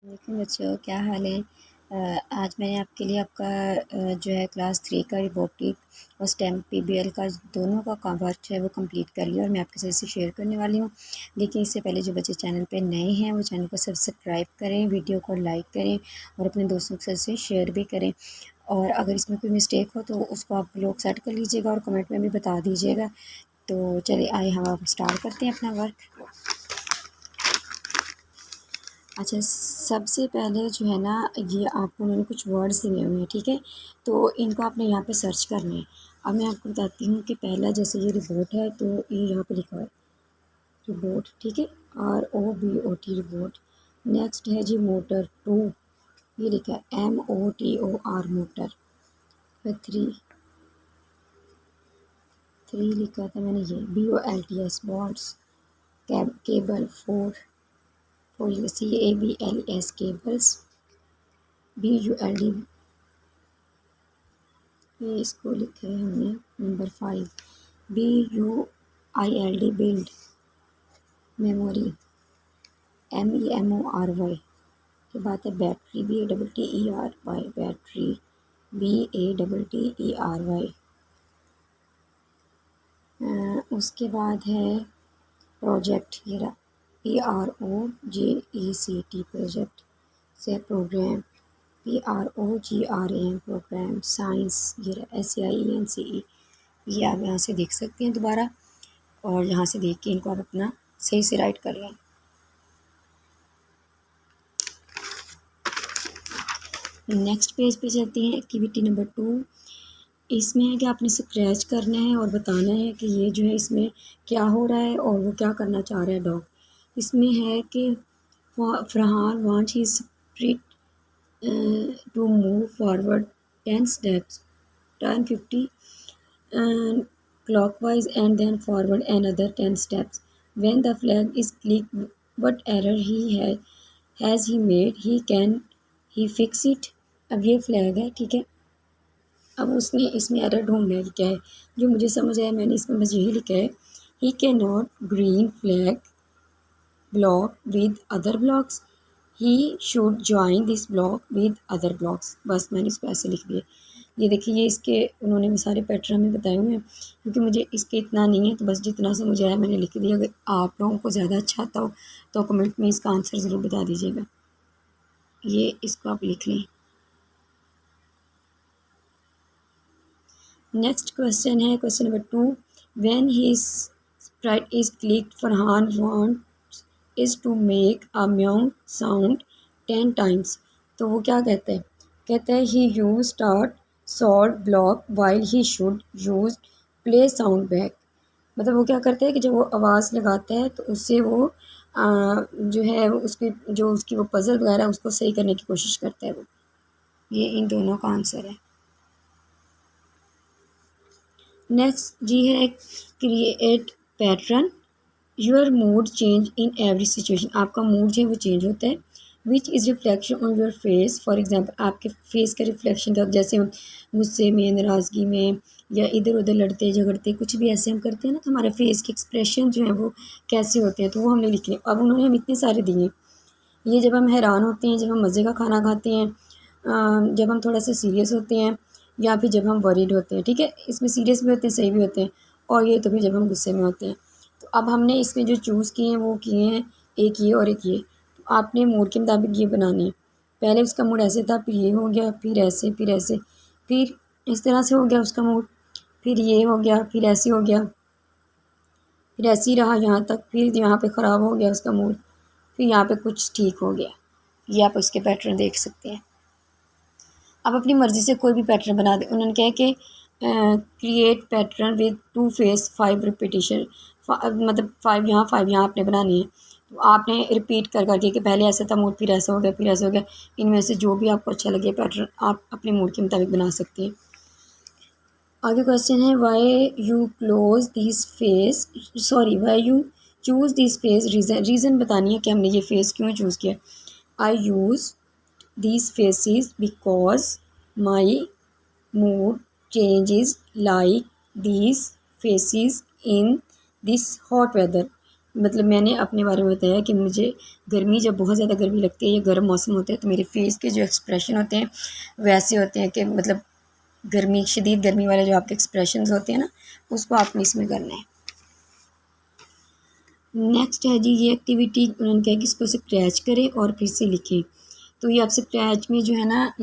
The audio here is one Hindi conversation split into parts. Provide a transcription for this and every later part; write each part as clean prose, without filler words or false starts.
देखिए बच्चों, क्या हाल है। आज मैंने आपके लिए आपका जो है क्लास 3 का रोबोटिक और स्टेम पीबीएल का दोनों का वर्क है वो कंप्लीट कर लिया और मैं आपके साथ इसे शेयर करने वाली हूँ। लेकिन इससे पहले जो बच्चे चैनल पे नए हैं वो चैनल को सब्सक्राइब करें, वीडियो को लाइक करें और अपने दोस्तों के साथ इसे शेयर भी करें। और अगर इसमें कोई मिस्टेक हो तो उसको आप लोग सेट कर लीजिएगा और कमेंट में भी बता दीजिएगा। तो चलिए आइए हम आप स्टार्ट करते हैं अपना वर्क। अच्छा, सबसे पहले जो है ना, ये आपको उन्होंने कुछ वर्ड्स दिए हुए हैं, ठीक है। तो इनको आपने यहाँ पे सर्च करना है। अब मैं आपको बताती हूँ कि पहला जैसे ये रिबोट है तो ये यहाँ पे लिखा है रिबोट, ठीक है, ROBOT रिबोट। नेक्स्ट है जी मोटर 2, ये लिखा है MOTOR मोटर। फिर थ्री लिखा था मैंने ये BOLTS balls. Cable 4 CABLES cables. BULD, ये इसको लिखा है हमने number 5। BUILD build. Memory MEMORY के बाद है बैटरी BATTERY बैटरी BATTERY। उसके बाद है प्रोजेक्ट, ये रहा PROJECT प्रोजेक्ट से प्रोग्राम PROGRAM प्रोग्राम। साइंस, ये रहा SCIENCE। ये आप यहाँ से देख सकते हैं दोबारा, और यहाँ से देख के इनको आप अपना सही से राइट कर लें। नेक्स्ट पेज पे चलते हैं। एक्टिविटी नंबर 2, इसमें है कि आपने स्क्रैच करना है और बताना है कि ये जो है इसमें क्या हो रहा है और वो क्या करना चाह रहा है डॉग। इसमें है कि Farhan wants his sprite to move forward 10 steps, turn 50 clockwise and then forward another 10 steps. When the flag is clicked, what error has he made? Can he fix it? अब ये फ्लैग है, ठीक है। अब उसने इसमें एरर ढूंढना है कि क्या है। जो मुझे समझ आया मैंने इसमें बस यही लिखा है, he can not green flag block with other blocks, he should join this block with other blocks. बस मैंने इसको ऐसे लिख दिया। ये देखिए, ये इसके उन्होंने सारे पैटर्न में बताए हुए हैं, क्योंकि मुझे इसके इतना नहीं है तो बस जितना से मुझे आया मैंने लिख दिया। अगर आप लोगों को ज़्यादा अच्छा आता हो तो कमेंट में इसका आंसर ज़रूर बता दीजिएगा। ये इसको आप लिख लें। नेक्स्ट क्वेश्चन है question number 2, when his sprite is clicked Farhan wants is to make a meow sound 10 times। तो वो क्या कहता है he use start sound block while he should use play sound back. मतलब वो क्या करता है कि जब वो आवाज़ लगाता है तो उससे वो जो है उसकी वो पज़ल वगैरह उसको सही करने की कोशिश करता है वो। ये इन दोनों का आंसर है। नेक्स्ट जी है create pattern. Your mood change in every situation. आपका मूड जो है वो चेंज होता है। Which is reflection on your face. For example आपके फेस का रिफ्लेक्शन का, जैसे हम गुस्से में, नाराज़गी में, या इधर उधर लड़ते झगड़ते कुछ भी ऐसे हम करते हैं ना, तो हमारे फेस के एक्सप्रेशन जो हैं वो कैसे होते हैं, तो वो हमने लिखने। अब उन्होंने हम इतने सारे दिए। ये जब हम हैरान होते हैं, जब हम मज़े का खाना खाते हैं, जब हम थोड़ा सा सीरियस होते हैं, या फिर जब हम वरीड होते हैं, ठीक है। इसमें सीरियस भी होते हैं, सही भी होते हैं, और ये तो फिर जब हम गुस्से में होते हैं। तो अब हमने इसमें जो चूज़ किए हैं वो किए हैं, एक ये और एक ये। तो आपने मूड के मुताबिक ये बनाने हैं। पहले उसका मूड ऐसे था, फिर ये हो गया, फिर ऐसे, फिर ऐसे, फिर इस तरह से हो गया उसका मूड, फिर ये हो गया, फिर ऐसे हो गया, फिर ऐसे ही रहा यहाँ तक, फिर यहाँ पे ख़राब हो गया उसका मूड, फिर यहाँ पे कुछ ठीक हो गया। ये आप उसके पैटर्न देख सकते हैं। आप अपनी मर्ज़ी से कोई भी पैटर्न बना दें। उन्होंने कहा कि create pattern with 2 face 5 repetition. मतलब 5 यहाँ 5 यहाँ आपने बनानी है। तो आपने रिपीट कर करके कि पहले ऐसा था मूड, फिर ऐसा हो गया, फिर ऐसा हो गया। इनमें से जो भी आपको अच्छा लगे पैटर्न आप अपने मूड के मुताबिक बना सकते हैं। आगे क्वेश्चन है why you close this face, why you choose this face. Reason बतानी है कि हमने ये फेस क्यों चूज़ किया। आई use these faces because my mood changes like these faces in this hot weather। मतलब मैंने अपने बारे में बताया कि मुझे गर्मी, जब बहुत ज़्यादा गर्मी लगती है या गर्म मौसम होता है तो मेरे फेस के जो एक्सप्रेशन होते हैं वैसे होते हैं कि मतलब गर्मी, शदीद गर्मी वाले जो आपके एक्सप्रेशंस होते हैं ना, उसको आपने इसमें करना है। नेक्स्ट है जी ये एक्टिविटी, उन्होंने कहा कि इसको स्क्रैच करें और फिर से लिखें। तो ये आप स्क्रैच में जो है ना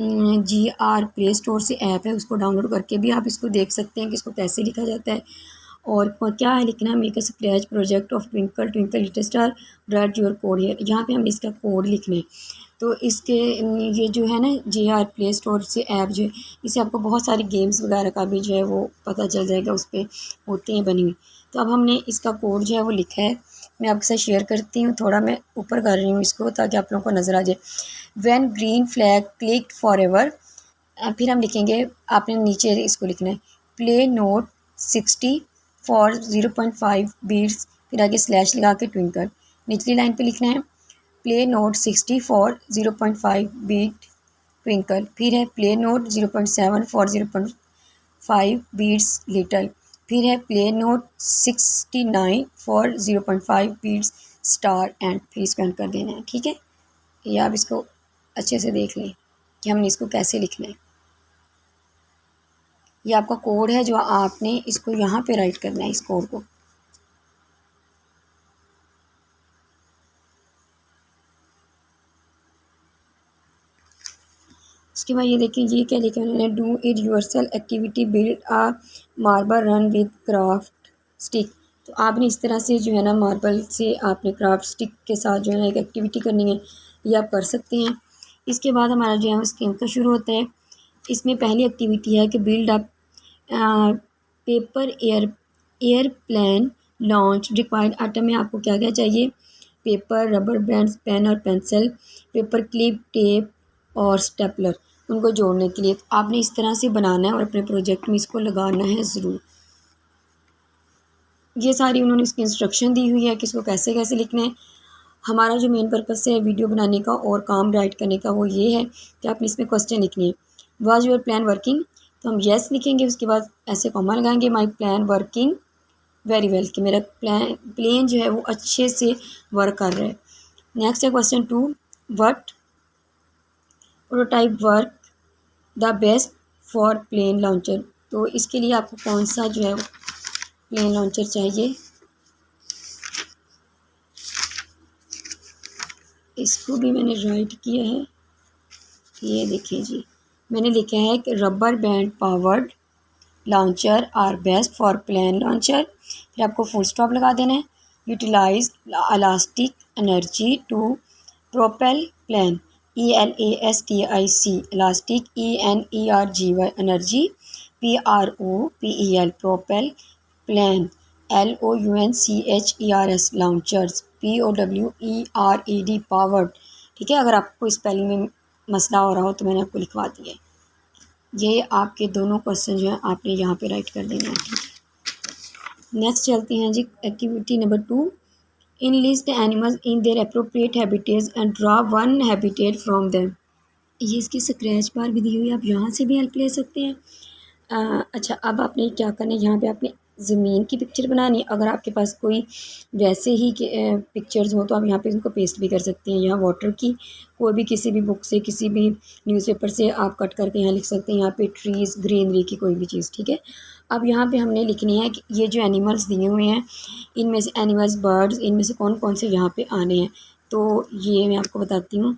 GR प्ले स्टोर से ऐप है, उसको डाउनलोड करके भी आप इसको देख सकते हैं कि इसको कैसे लिखा जाता है और क्या है लिखना। Make a scratch project of twinkle twinkle little star, right your code here. यहाँ पे हम इसका कोड लिखना है। तो इसके ये जो है ना GR प्ले स्टोर से ऐप जो है, इससे आपको बहुत सारी गेम्स वगैरह का भी जो है वो पता चल जाएगा, उस पर होते हैं बनी हुई। तो अब हमने इसका कोड जो है वो लिखा है, मैं आपके साथ शेयर करती हूँ। थोड़ा मैं ऊपर कर रही हूँ इसको ताकि आप लोगों को नज़र आ जाए। When green flag clicked for ever, फिर हम लिखेंगे, आपने नीचे इसको लिखना है, प्ले नोट 60 फॉर 0.5 बीट्स, फिर आगे स्लैश लगा के ट्विंकल। निचली लाइन पे लिखना है play note 60 for 0.5 beat twinkle, फिर है play note 0.7 for 0.5 beats little, फिर है play note 69 for 0.5 beats star end, फिर इसको एंड कर देना है। ठीक है, ये आप इसको अच्छे से देख लें कि हमने इसको कैसे लिखना है। ये आपका कोड है जो आपने इसको यहाँ पे राइट करना है, इस कोड को। उसके बाद ये देखिए ये क्या लिखा है उन्होंने, do it yourself activity, build a marble run with craft stick. तो आपने इस तरह से जो है ना मार्बल से आपने क्राफ्ट स्टिक के साथ जो है ना एक एक्टिविटी करनी है, ये आप कर सकते हैं। इसके बाद हमारा जो है वो स्कीम का शुरू होता है। इसमें पहली एक्टिविटी है कि build up paper airplane launch required item में आपको क्या क्या चाहिए, पेपर, रबर बैंड्स, पेन और पेंसिल, पेपर क्लिप, टेप और स्टेपलर, उनको जोड़ने के लिए। आपने इस तरह से बनाना है और अपने प्रोजेक्ट में इसको लगाना है ज़रूर। ये सारी उन्होंने इसकी इंस्ट्रक्शन दी हुई है कि इसको कैसे कैसे लिखना है। हमारा जो मेन पर्पस है वीडियो बनाने का और काम राइट करने का वो ये है कि आपने इसमें क्वेश्चन लिखने हैं। वाज योर प्लान वर्किंग, तो हम येस लिखेंगे, उसके बाद ऐसे कॉमा लगाएंगे, my plan working very well, कि मेरा प्लेन जो है वो अच्छे से वर्क कर रहा है। नेक्स्ट है question 2, what prototype work the best for plane launcher. तो इसके लिए आपको कौन सा जो है प्लेन लॉन्चर चाहिए, इसको भी मैंने राइट किया है। ये देखिए जी, मैंने लिखा है कि rubber band powered launcher are best for plane launcher, फिर आपको फुल स्टॉप लगा देना है। Utilise elastic energy to propel plane, ELASTIC elastic, ENERGY energy, PROPEL propel plane, LOUNCHERS launchers, POWERED powered. ठीक है, अगर आपको स्पेलिंग में मसला हो रहा हो तो मैंने आपको लिखवा दिया है। ये आपके दोनों क्वेश्चन जो हैं आपने यहाँ पे राइट कर देना है। ठीक है, नेक्स्ट चलते हैं जी activity number 2, in list animals in their appropriate habitats and draw one habitat from them. ये इसकी स्क्रैच बार भी दी हुई है, आप यहाँ से भी हेल्प ले सकते हैं। अच्छा, अब आपने क्या करना है, यहाँ पे आपने ज़मीन की पिक्चर बनानी है। अगर आपके पास कोई वैसे ही पिक्चर्स हो तो आप यहाँ पे उनको पेस्ट भी कर सकते हैं। यहाँ वाटर की कोई भी किसी भी बुक से, किसी भी न्यूज़पेपर से आप कट करके यहाँ लिख सकते हैं। यहाँ पे ट्रीज़, ग्रीनरी की कोई भी चीज़। ठीक है, अब यहाँ पे हमने लिखनी है कि ये जो एनिमल्स दिए हुए हैं इनमें से एनिमल्स, बर्ड्स, इनमें से कौन कौन से यहाँ पे आने हैं। तो ये मैं आपको बताती हूँ।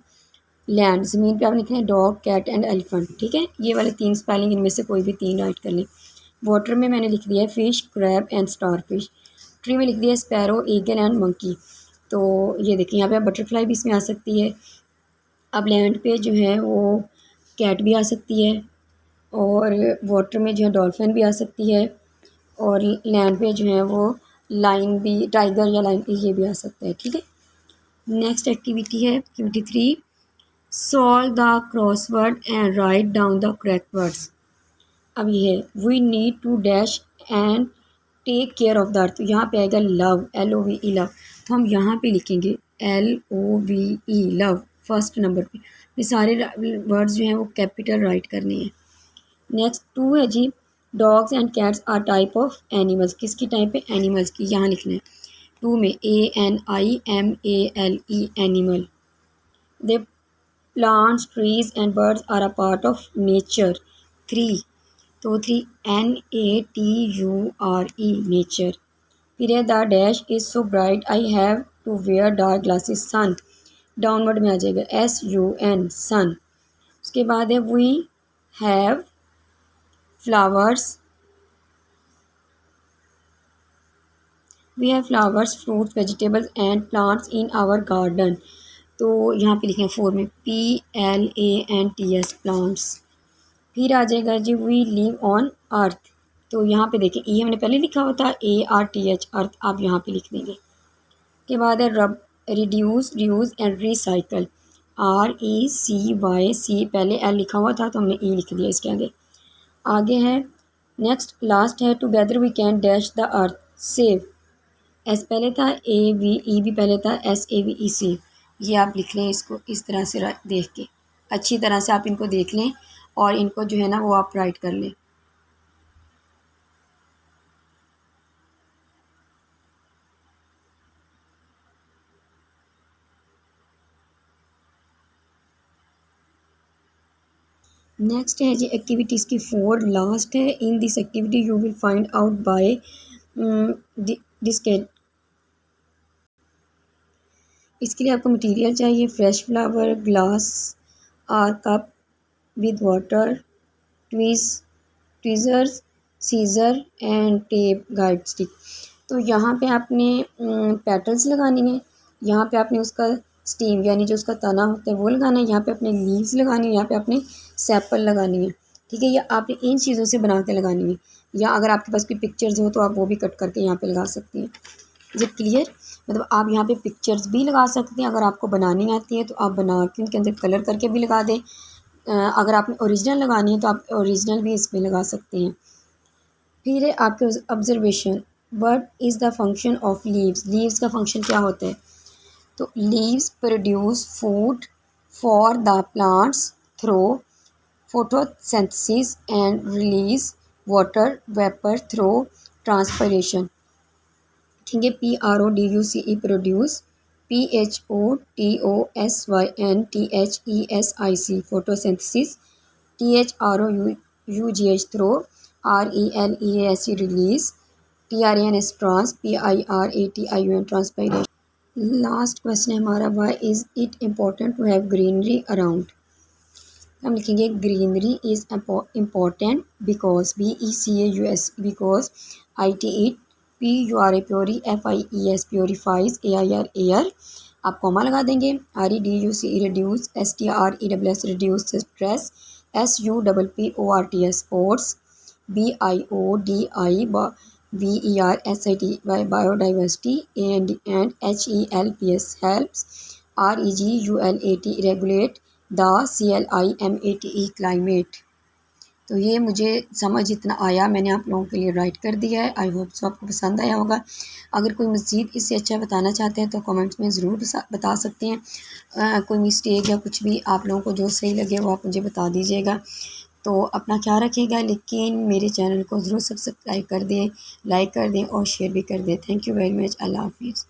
लैंड, ज़मीन पे आप लिख लें डॉग, कैट एंड एलिफेंट। ठीक है, ये वाले 3 स्पेलिंग इनमें से कोई भी 3 राइट कर लें। वाटर में मैंने लिख दिया है fish, crab and star fish. Tree में लिख दिया है स्पैरो, ईगल एंड मंकी। तो ये देखिए यहाँ पे बटरफ्लाई भी इसमें आ सकती है। अब लैंड पे जो है वो कैट भी आ सकती है और वाटर में जो है डॉल्फिन भी आ सकती है और लैंड पे जो है वो लाइन भी, टाइगर या लाइन, ये भी आ सकता है। ठीक है, नेक्स्ट एक्टिविटी है activity 3, solve the crossword and write down the correct words. अब ये है we need to dash and take care of the earth. तो यहाँ पे आएगा लव, LOVE लव। तो हम यहाँ पे लिखेंगे LOVE लव फर्स्ट नंबर पे। ये सारे वर्ड्स जो हैं वो कैपिटल राइट करने हैं। नेक्स्ट 2 है जी, dogs and cats are type of animals. किसकी टाइप है, एनिमल्स की, यहाँ लिखना है। टू में ANIMALE animal. The plants trees and birds are a part of nature. Three, तो थ्री NATURE नेचर। फिर है the dash is so bright I have to wear dark glasses sun. Downward में आ जाएगा SUN सन। उसके बाद है we have flowers, fruits vegetables and plants in our garden. तो यहाँ पे लिखें 4 में PLANTS प्लांट्स। फिर आ जाएगा जी वी लिव ऑन अर्थ। तो यहाँ पे देखें ई हमने पहले लिखा हुआ था ARTH अर्थ, आप यहाँ पे लिख देंगे। के बाद है रब reduce reuse and recycle RECYC, पहले L लिखा हुआ था तो हमने E लिख दिया इसके आगे। आगे है नेक्स्ट लास्ट है together we can dash the earth save. S पहले था AVE भी पहले था SAVEC। ये आप लिख लें इसको इस तरह से देख के, अच्छी तरह से आप इनको देख लें और इनको जो है ना वो आप राइट कर लें। नेक्स्ट है जी एक्टिविटीज़ की 4 लास्ट है। In this activity you will find out by dissect. इसके लिए आपको मटेरियल चाहिए फ्रेश फ्लावर, ग्लास और cup with water, tweezers, scissor and tape, guide stick. तो यहाँ पे आपने पेटल्स लगानी है, यहाँ पे आपने उसका स्टीम यानी जो उसका तना होता है वो लगाना है, यहाँ पे अपने लीव्स लगानी है, यहाँ पे अपने सेपल लगानी है। ठीक है, या आपने इन चीज़ों से बना के लगानी है, या अगर आपके पास कोई पिक्चर्स हो तो आप वो भी कट करके यहाँ पे लगा सकती हैं। Is it clear? मतलब आप यहाँ पे पिक्चर्स भी लगा सकते हैं, अगर आपको बनानी आती है तो आप बना के उनके अंदर कलर करके भी लगा दें। अगर आपने ओरिजिनल लगानी है तो आप ओरिजिनल भी इसमें लगा सकते हैं। फिर है आपके observation, what is the function of leaves. Leaves का फंक्शन क्या होता है? तो leaves produce food for the plants through photosynthesis and release water vapour through transpiration. ठीक है, PRODUCE produce, PHOTOSYNTHESIC photosynthesis, THROUGH through, RELEASE release, TRANS trans, PIRATIUN transpiration. Last question है हमारा, why is it important to have greenery around. हम लिखेंगे greenery is important because BECAUS because IT it, PURA puree, FIES purifiers, AIR air, आप कॉमा लगा देंगे, REDUCE reduce, STRESS reduce stress, SUPPORTS sports, BIODIVERSITY biodiversity, and HELPS helps, REGULAT regulate, the CLIMATE climate. तो ये मुझे समझ इतना आया, मैंने आप लोगों के लिए राइट कर दिया है। आई होप सो आपको पसंद आया होगा। अगर कोई मज़ीद इससे अच्छा बताना चाहते हैं तो कमेंट्स में ज़रूर बता सकते हैं। कोई मिस्टेक या कुछ भी आप लोगों को जो सही लगे वो आप मुझे बता दीजिएगा। तो अपना ख्याल रखिएगा, लेकिन मेरे चैनल को ज़रूर सब्सक्राइब कर दें, लाइक कर दें और शेयर भी कर दें। Thank you very much. अल्लाह हाफिज़।